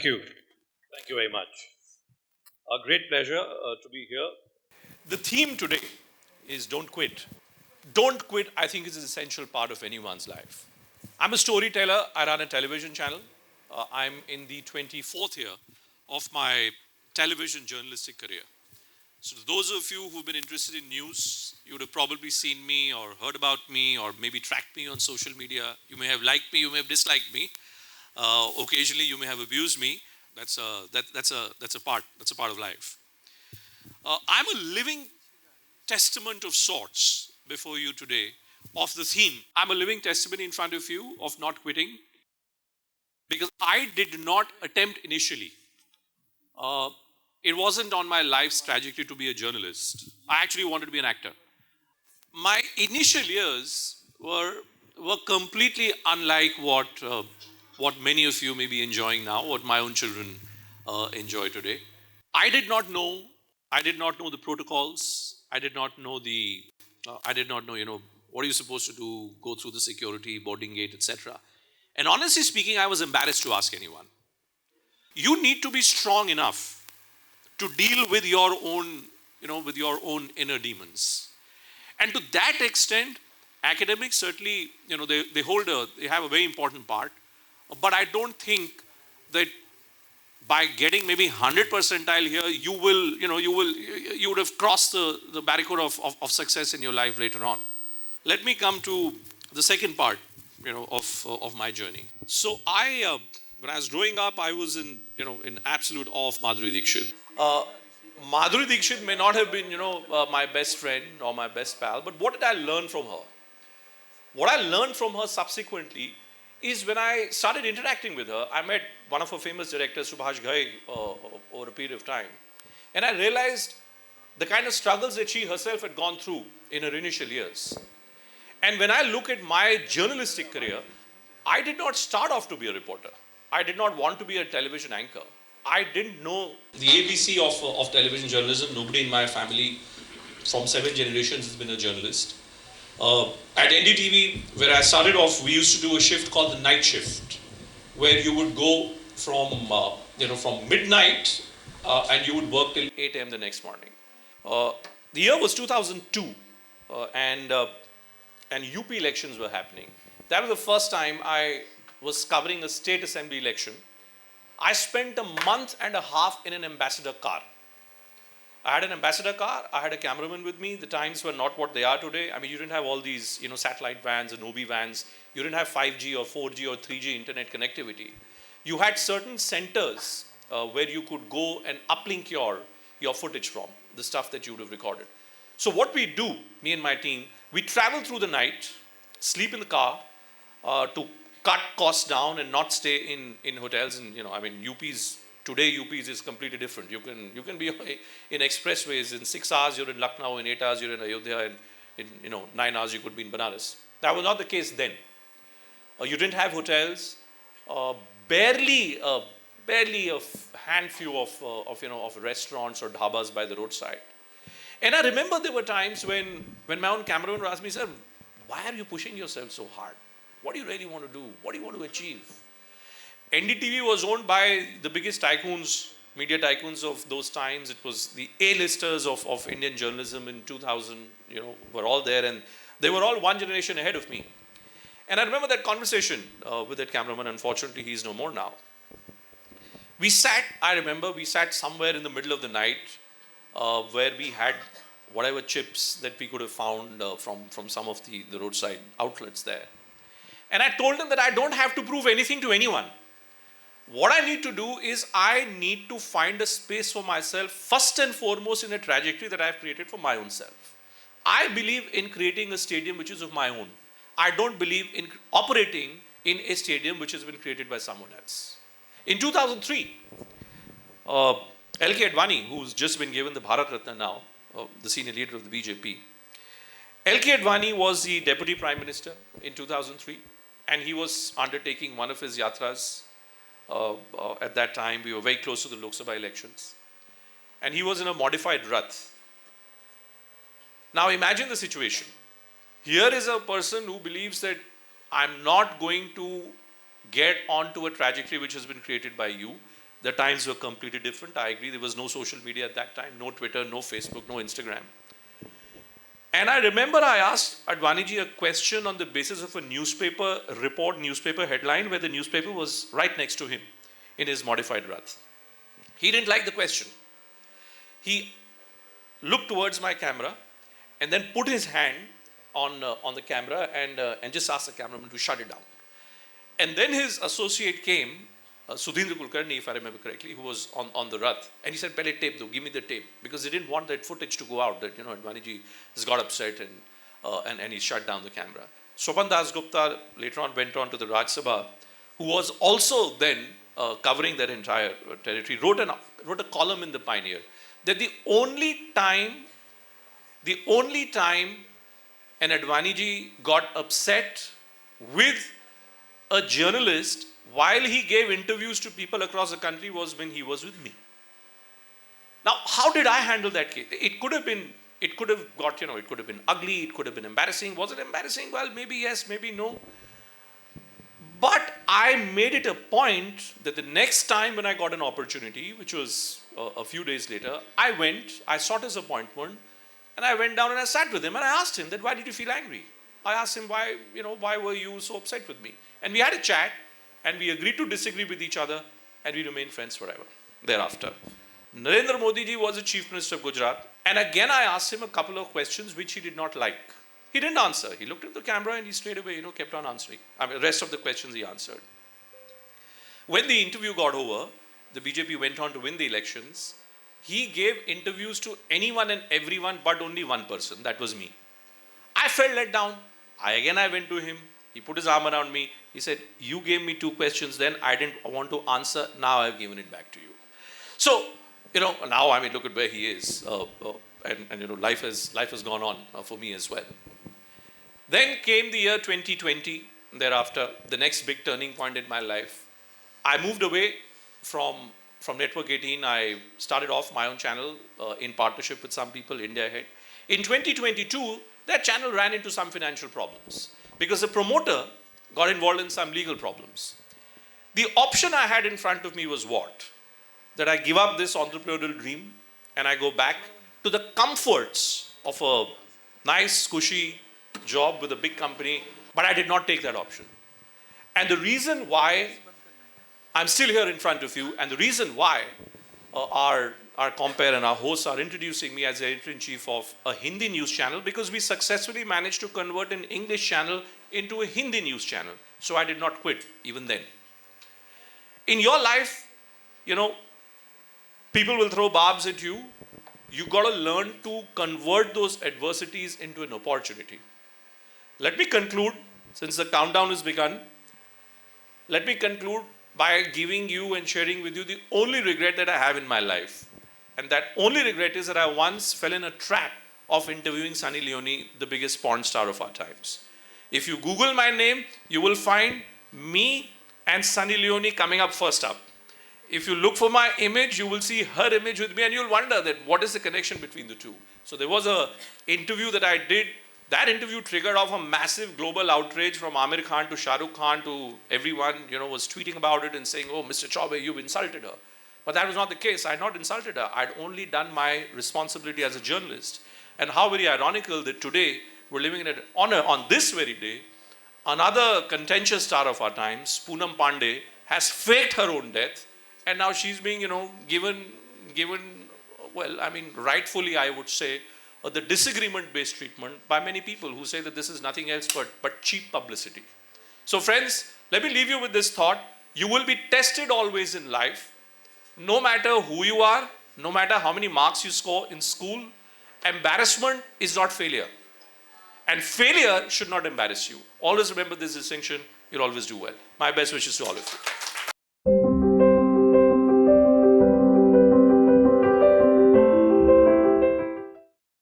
Thank you. Thank you very much. A great pleasure to be here. The theme today is don't quit. Don't quit, I think, is an essential part of anyone's life. I'm a storyteller. I run a television channel. I'm in the 24th year of my television journalistic career. So, to those of you who've been interested in news, you would have probably seen me or heard about me or maybe tracked me on social media. You may have liked me, you may have disliked me. Occasionally, you may have abused me. That's a part of life. I'm a living testament of sorts before you today of the theme. I'm a living testimony in front of you of not quitting because I did not attempt initially. It wasn't on my life's trajectory to be a journalist. I actually wanted to be an actor. My initial years were completely unlike what many of you may be enjoying now, what my own children enjoy today. I did not know the protocols. I did not know what are you supposed to do, go through the security, boarding gate, etc. And honestly speaking, I was embarrassed to ask anyone. You need to be strong enough to deal with your own, with your own inner demons. And to that extent, academics certainly, they have a very important part. But I don't think that by getting maybe 100 percentile here, you would have crossed the barricade of success in your life later on. Let me come to the second part, of my journey. So when I was growing up, I was in absolute awe of Madhuri Dixit. Madhuri Dixit may not have been, my best friend or my best pal, but what did I learn from her? What I learned from her subsequently is when I started interacting with her, I met one of her famous directors, Subhash Ghai, over a period of time. And I realized the kind of struggles that she herself had gone through in her initial years. And when I look at my journalistic career, I did not start off to be a reporter. I did not want to be a television anchor. I didn't know the ABC of television journalism. Nobody in my family from 7 generations has been a journalist. At NDTV, where I started off, we used to do a shift called the night shift, where you would go from midnight and you would work till 8 a.m. the next morning. The year was 2002, and UP elections were happening. That was the first time I was covering a state assembly election. I spent a month and a half in an ambassador car. I had an ambassador car, I had a cameraman with me. The times were not what they are today. I mean, you didn't have all these, satellite vans and OB vans. You didn't have 5G or 4G or 3G internet connectivity. You had certain centers where you could go and uplink your footage from, the stuff that you would have recorded. So what we do, me and my team, we travel through the night, sleep in the car to cut costs down and not stay in hotels. And, Today, UPs is completely different. You can be in expressways. In 6 hours, you're in Lucknow. In 8 hours, you're in Ayodhya. And in 9 hours, you could be in Banaras. That was not the case then. You didn't have hotels. Barely a handful of restaurants or dhabas by the roadside. And I remember there were times when my own cameraman would ask me, "Sir, why are you pushing yourself so hard? What do you really want to do? What do you want to achieve?" NDTV was owned by the biggest tycoons, media tycoons of those times. It was the A-listers of Indian journalism in 2000, were all there, and they were all one generation ahead of me. And I remember that conversation with that cameraman. Unfortunately, he's no more now. We sat somewhere in the middle of the night where we had whatever chips that we could have found from some of the roadside outlets there. And I told him that I don't have to prove anything to anyone. What I need to do is I need to find a space for myself, first and foremost in a trajectory that I've created for my own self. I believe in creating a stadium which is of my own. I don't believe in operating in a stadium which has been created by someone else. In 2003, LK Advani, who's just been given the Bharat Ratna now, the senior leader of the BJP, LK Advani was the Deputy Prime Minister in 2003, and he was undertaking one of his yatras. At that time, we were very close to the Lok Sabha elections. And he was in a modified Rath. Now imagine the situation. Here is a person who believes that I'm not going to get onto a trajectory which has been created by you. The times were completely different. I agree. There was no social media at that time, no Twitter, no Facebook, no Instagram. And I remember I asked Advaniji a question on the basis of a newspaper report, newspaper headline, where the newspaper was right next to him in his modified Rath. He didn't like the question. He looked towards my camera and then put his hand on the camera and just asked the cameraman to shut it down. And then his associate came, Sudhindra Kulkarni, if I remember correctly, who was on the Rath, and he said, "Pehle tape do, give me the tape," because he didn't want that footage to go out, that, you know, Advaniji has got upset and he shut down the camera. Sopan Das Gupta later on went on to the Raj Sabha, who was also then covering that entire territory, wrote a column in the Pioneer that the only time an Advaniji got upset with a journalist while he gave interviews to people across the country was when he was with me. Now, how did I handle that case? It could have been ugly, it could have been embarrassing. Was it embarrassing? Well, maybe yes, maybe no. But I made it a point that the next time when I got an opportunity, which was a few days later, I sought his appointment, and I went down and I sat with him and I asked him that, why did you feel angry? I asked him, why were you so upset with me? And we had a chat, and we agreed to disagree with each other, and we remained friends forever thereafter. Narendra Modi ji was the Chief Minister of Gujarat, and again I asked him a couple of questions which he did not like. He didn't answer. He looked at the camera and he straight away, kept on answering. The rest of the questions he answered. When the interview got over, the BJP went on to win the elections. He gave interviews to anyone and everyone but only one person. That was me. I felt let down. I went to him. He put his arm around me. He said, "You gave me 2 questions then. I didn't want to answer. Now I've given it back to you." So, now look at where he is. And life has gone on for me as well. Then came the year 2020. Thereafter, the next big turning point in my life. I moved away from Network 18. I started off my own channel in partnership with some people, India Ahead. In 2022, that channel ran into some financial problems because the promoter got involved in some legal problems. The option I had in front of me was what? That I give up this entrepreneurial dream and I go back to the comforts of a nice, cushy job with a big company, but I did not take that option. And the reason why I'm still here in front of you, and the reason why our compere and our hosts are introducing me as the editor-in-chief of a Hindi news channel, because we successfully managed to convert an English channel into a Hindi news channel. So I did not quit even then. In your life, people will throw barbs at you. You got to learn to convert those adversities into an opportunity. Let me conclude, since the countdown has begun, let me conclude by giving you and sharing with you the only regret that I have in my life. And that only regret is that I once fell in a trap of interviewing Sunny Leone, the biggest porn star of our times. If you Google my name, you will find me and Sunny Leone coming up first up. If you look for my image, you will see her image with me, and you'll wonder that what is the connection between the two. So there was an interview that I did. That interview triggered off a massive global outrage from Amir Khan to Shah Rukh Khan to everyone, was tweeting about it and saying, "Oh, Mr. Chaubey, you've insulted her." But that was not the case. I had not insulted her. I'd only done my responsibility as a journalist. And how very ironical that today we're living in honor on this very day. Another contentious star of our times, Poonam Pandey, has faked her own death, and now she's being, given, rightfully I would say, the disagreement-based treatment by many people who say that this is nothing else but cheap publicity. So friends, let me leave you with this thought. You will be tested always in life, no matter who you are, no matter how many marks you score in school. Embarrassment is not failure. And failure should not embarrass you. Always remember this distinction. You'll always do well. My best wishes to all of you.